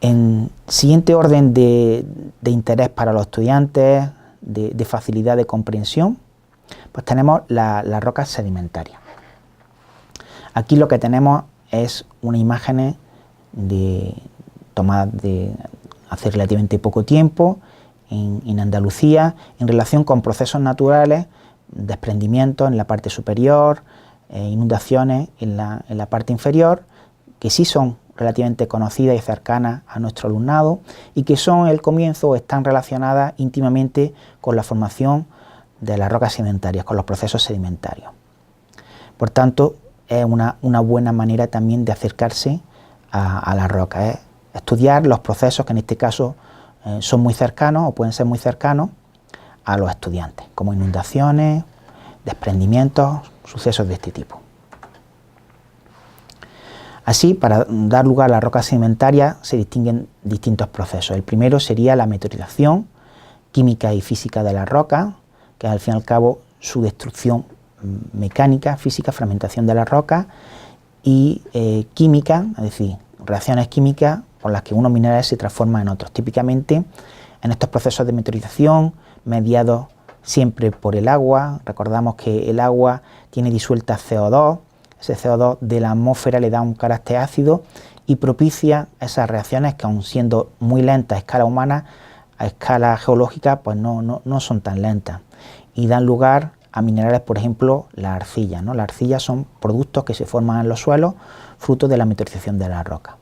En siguiente orden de interés para los estudiantes, de facilidad de comprensión, pues tenemos las rocas sedimentarias. Aquí lo que tenemos es unas imágenes tomadas hace relativamente poco tiempo en Andalucía, en relación con procesos naturales, desprendimientos en la parte superior, inundaciones en la parte inferior, que sí son relativamente conocidas y cercanas a nuestro alumnado y que son el comienzo o están relacionadas íntimamente con la formación de las rocas sedimentarias, con los procesos sedimentarios. Por tanto, es una buena manera también de acercarse a las rocas, estudiar los procesos que en este caso son muy cercanos o pueden ser muy cercanos a los estudiantes, como inundaciones, desprendimientos, sucesos de este tipo. Así, para dar lugar a las rocas sedimentarias se distinguen distintos procesos. El primero sería la meteorización química y física de la roca, que es al fin y al cabo su destrucción mecánica, física, fragmentación de la roca, y química, es decir, reacciones químicas por las que unos minerales se transforman en otros. Típicamente, en estos procesos de meteorización, mediados siempre por el agua, recordamos que el agua tiene disuelta CO2, ese CO2 de la atmósfera le da un carácter ácido y propicia esas reacciones que, aun siendo muy lentas a escala humana, a escala geológica pues no son tan lentas y dan lugar a minerales, por ejemplo, la arcilla, ¿no? Las arcillas son productos que se forman en los suelos fruto de la meteorización de la roca.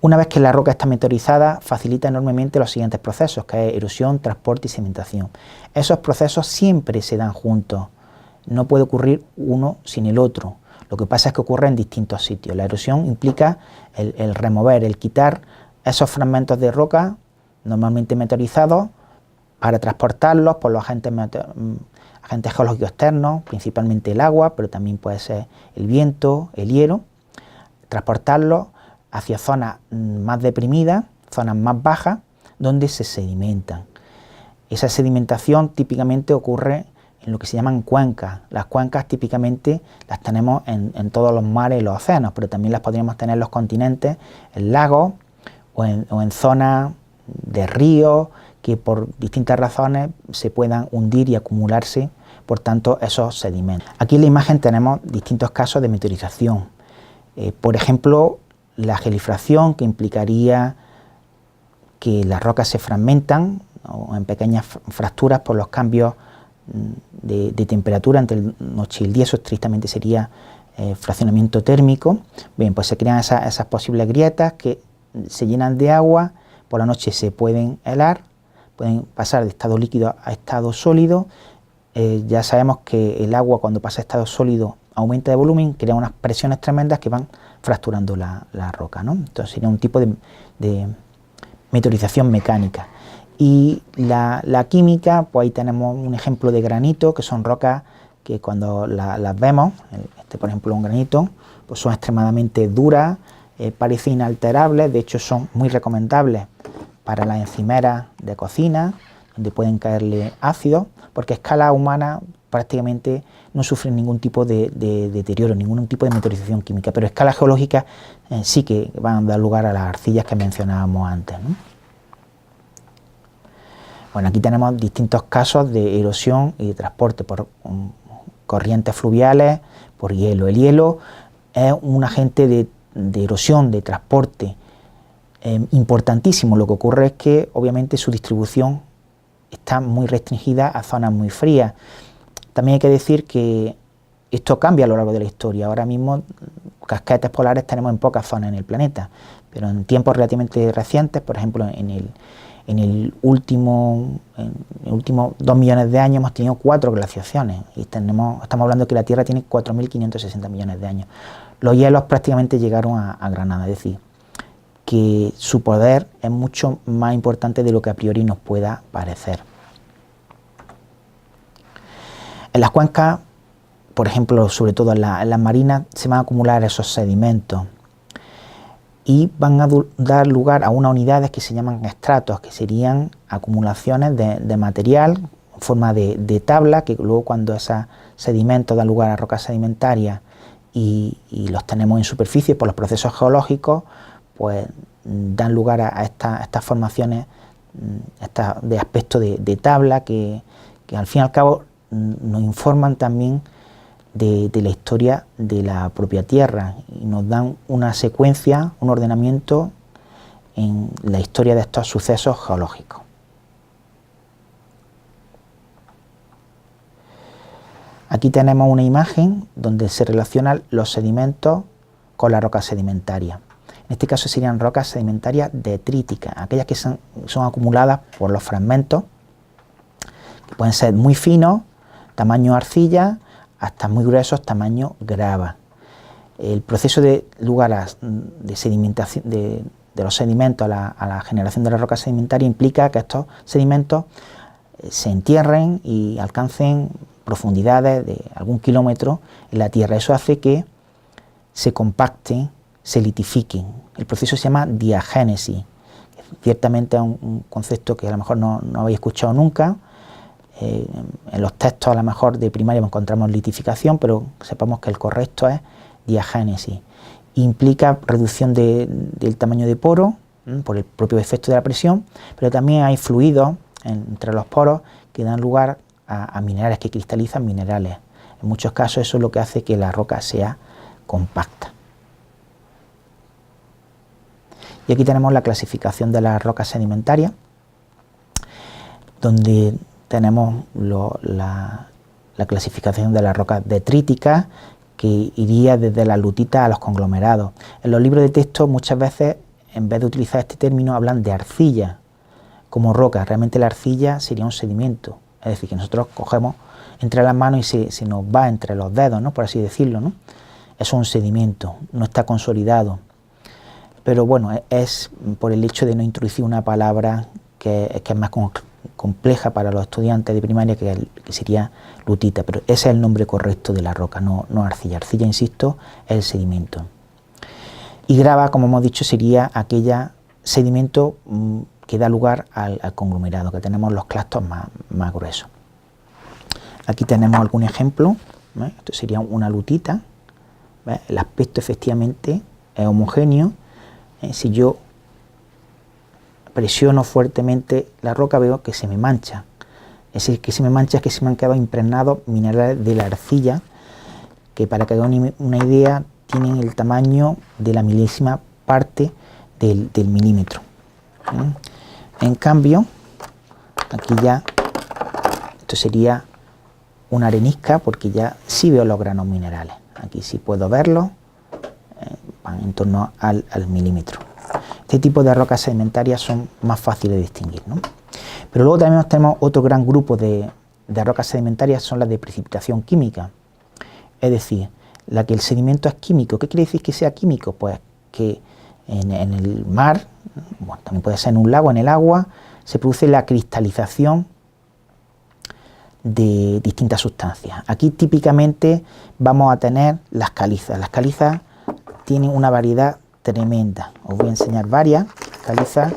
Una vez que la roca está meteorizada, facilita enormemente los siguientes procesos, que es erosión, transporte y sedimentación. Esos procesos siempre se dan juntos, no puede ocurrir uno sin el otro. Lo que pasa es que ocurre en distintos sitios. La erosión implica el remover, el quitar esos fragmentos de roca normalmente meteorizados para transportarlos por los agentes geológicos externos, principalmente el agua, pero también puede ser el viento, el hielo, transportarlos hacia zonas más deprimidas, zonas más bajas, donde se sedimentan. Esa sedimentación típicamente ocurre en lo que se llaman cuencas. Las cuencas típicamente las tenemos en todos los mares y los océanos, pero también las podríamos tener en los continentes, en lagos o en zonas de ríos que por distintas razones se puedan hundir y acumularse, por tanto, esos sedimentos. Aquí en la imagen tenemos distintos casos de meteorización. Por ejemplo, la gelifracción, que implicaría que las rocas se fragmentan o en pequeñas fracturas por los cambios de temperatura entre la noche y el día. Eso estrictamente sería fraccionamiento térmico. Bien, pues se crean esas posibles grietas que se llenan de agua, por la noche se pueden helar, pueden pasar de estado líquido a estado sólido. Ya sabemos que el agua, cuando pasa a estado sólido, aumenta de volumen, crea unas presiones tremendas que van fracturando la roca, ¿no? Entonces sería un tipo de meteorización mecánica. Y la química, pues ahí tenemos un ejemplo de granito, que son rocas que cuando las vemos, por ejemplo un granito, pues son extremadamente duras, parecen inalterables, de hecho son muy recomendables para las encimeras de cocina, donde pueden caerle ácidos, porque a escala humana prácticamente no sufren ningún tipo de deterioro, ningún tipo de meteorización química, pero a escala geológica sí que van a dar lugar a las arcillas que mencionábamos antes, ¿no? Bueno, aquí tenemos distintos casos de erosión y de transporte por corrientes fluviales, por hielo. El hielo es un agente de erosión, de transporte importantísimo. Lo que ocurre es que obviamente su distribución está muy restringida a zonas muy frías. También hay que decir que esto cambia a lo largo de la historia. Ahora mismo casquetes polares tenemos en pocas zonas en el planeta, pero en tiempos relativamente recientes, por ejemplo en el último 2 millones de años hemos tenido 4 glaciaciones y estamos hablando que la Tierra tiene 4.560 millones de años. Los hielos prácticamente llegaron a Granada, es decir, que su poder es mucho más importante de lo que a priori nos pueda parecer. En las cuencas, por ejemplo, sobre todo en las marinas, se van a acumular esos sedimentos y van a dar lugar a unas unidades que se llaman estratos, que serían acumulaciones de material en forma de tabla, que luego cuando esos sedimentos dan lugar a rocas sedimentarias y los tenemos en superficie por los procesos geológicos, pues dan lugar a estas formaciones de aspecto de tabla que al fin y al cabo nos informan también de la historia de la propia Tierra y nos dan una secuencia, un ordenamiento en la historia de estos sucesos geológicos. Aquí tenemos una imagen donde se relacionan los sedimentos con la roca sedimentaria. En este caso serían rocas sedimentarias detríticas, aquellas que son acumuladas por los fragmentos, que pueden ser muy finos, tamaño arcilla, hasta muy gruesos, tamaño grava. El proceso de lugar de sedimentación de los sedimentos a la generación de la roca sedimentaria implica que estos sedimentos se entierren y alcancen profundidades de algún kilómetro en la tierra. Eso hace que se compacten, se litifiquen. El proceso se llama diagénesis. Ciertamente es un concepto que a lo mejor no habéis escuchado nunca. En los textos a lo mejor de primaria encontramos litificación, pero sepamos que el correcto es diagénesis. Implica reducción del tamaño de poro por el propio efecto de la presión, pero también hay fluidos entre los poros que dan lugar a minerales, que cristalizan minerales. En muchos casos eso es lo que hace que la roca sea compacta. Y aquí tenemos la clasificación de las rocas sedimentarias, donde tenemos la clasificación de las rocas detríticas, que iría desde la lutita a los conglomerados. En los libros de texto muchas veces, en vez de utilizar este término, hablan de arcilla como roca. Realmente la arcilla sería un sedimento, es decir, que nosotros cogemos entre las manos y se nos va entre los dedos, ¿no?, por así decirlo, ¿no? Eso es un sedimento, no está consolidado. Pero bueno, es por el hecho de no introducir una palabra que es más compleja para los estudiantes de primaria, que sería lutita, pero ese es el nombre correcto de la roca, no arcilla. Arcilla, insisto, es el sedimento. Y grava, como hemos dicho, sería aquella sedimento que da lugar al conglomerado, que tenemos los clastos más gruesos. Aquí tenemos algún ejemplo, ¿ves? Esto sería una lutita, ¿ves? El aspecto efectivamente es homogéneo. Si yo presiono fuertemente la roca, veo que se me mancha. Es decir, que se me mancha es que se me han quedado impregnados minerales de la arcilla, que, para que hagan una idea, tienen el tamaño de la milésima parte del milímetro. En cambio, aquí ya, esto sería una arenisca, porque ya sí veo los granos minerales. Aquí sí puedo verlos, van en torno al milímetro. Este tipo de rocas sedimentarias son más fáciles de distinguir, ¿no? Pero luego también tenemos otro gran grupo de rocas sedimentarias, son las de precipitación química. Es decir, la que el sedimento es químico. ¿Qué quiere decir que sea químico? Pues que en el mar, bueno, también puede ser en un lago, en el agua, se produce la cristalización de distintas sustancias. Aquí típicamente vamos a tener las calizas. Las calizas tienen una variedad tremenda. Os voy a enseñar varias calizas.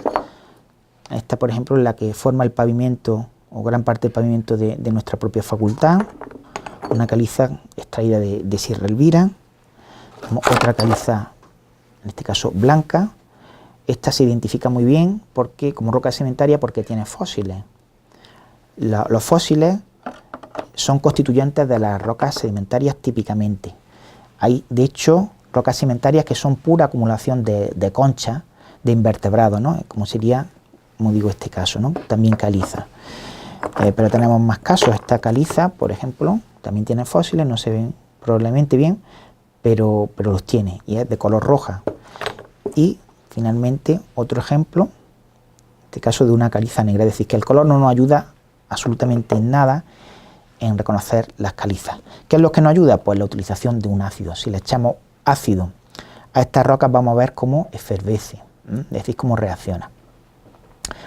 Esta, por ejemplo, es la que forma el pavimento, o gran parte del pavimento de nuestra propia facultad. Una caliza extraída de Sierra Elvira. Otra caliza, en este caso blanca. Esta se identifica muy bien porque, como roca sedimentaria, porque tiene fósiles. Los fósiles son constituyentes de las rocas sedimentarias típicamente. Hay, de hecho, rocas sedimentarias que son pura acumulación de conchas, de invertebrados, ¿no?, como sería, como digo, este caso, ¿no?, también caliza. Pero tenemos más casos. Esta caliza, por ejemplo, también tiene fósiles, no se ven probablemente bien, pero los tiene, y es de color roja. Y finalmente otro ejemplo, en este caso de una caliza negra, es decir, que el color no nos ayuda absolutamente en nada en reconocer las calizas. ¿Qué es lo que nos ayuda? Pues la utilización de un ácido. Si le echamos ácido a estas rocas, vamos a ver cómo efervece, es decir, cómo reacciona.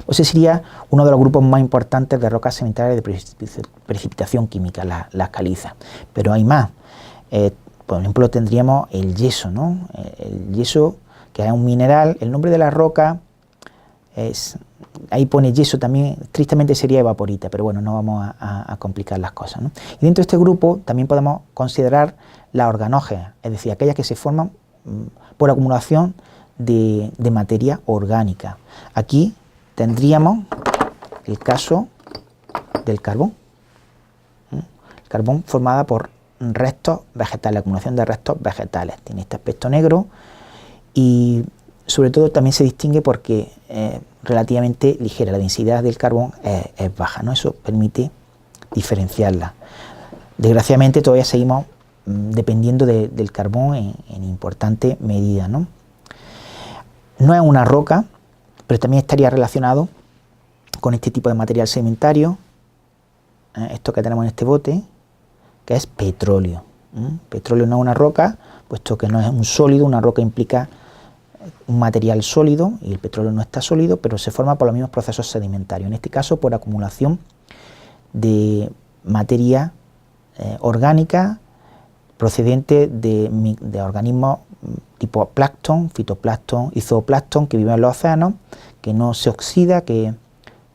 Pues ese sería uno de los grupos más importantes de rocas sedimentarias de precipitación química, las calizas. Pero hay más. Por ejemplo, tendríamos el yeso, ¿no? El yeso, que es un mineral. El nombre de la roca ahí pone yeso también, tristemente sería evaporita, pero bueno, no vamos a complicar las cosas, ¿no? Y dentro de este grupo también podemos considerar las organógeas, es decir, aquellas que se forman por acumulación de materia orgánica. Aquí tendríamos el caso del carbón. El carbón formada por restos vegetales, acumulación de restos vegetales. Tiene este aspecto negro y sobre todo también se distingue porque es relativamente ligera, la densidad del carbón es baja, ¿no? Eso permite diferenciarla. Desgraciadamente todavía seguimos dependiendo del carbón en importante medida, ¿no? No es una roca, pero también estaría relacionado con este tipo de material sedimentario, esto que tenemos en este bote, que es petróleo. Petróleo no es una roca, puesto que no es un sólido. Una roca implica un material sólido y el petróleo no está sólido, pero se forma por los mismos procesos sedimentarios, en este caso por acumulación de materia orgánica procedente de organismos tipo plancton, fitoplancton y zooplancton que viven en los océanos, que no se oxida, que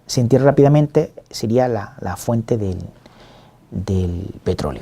se entierra rápidamente, sería la fuente del petróleo.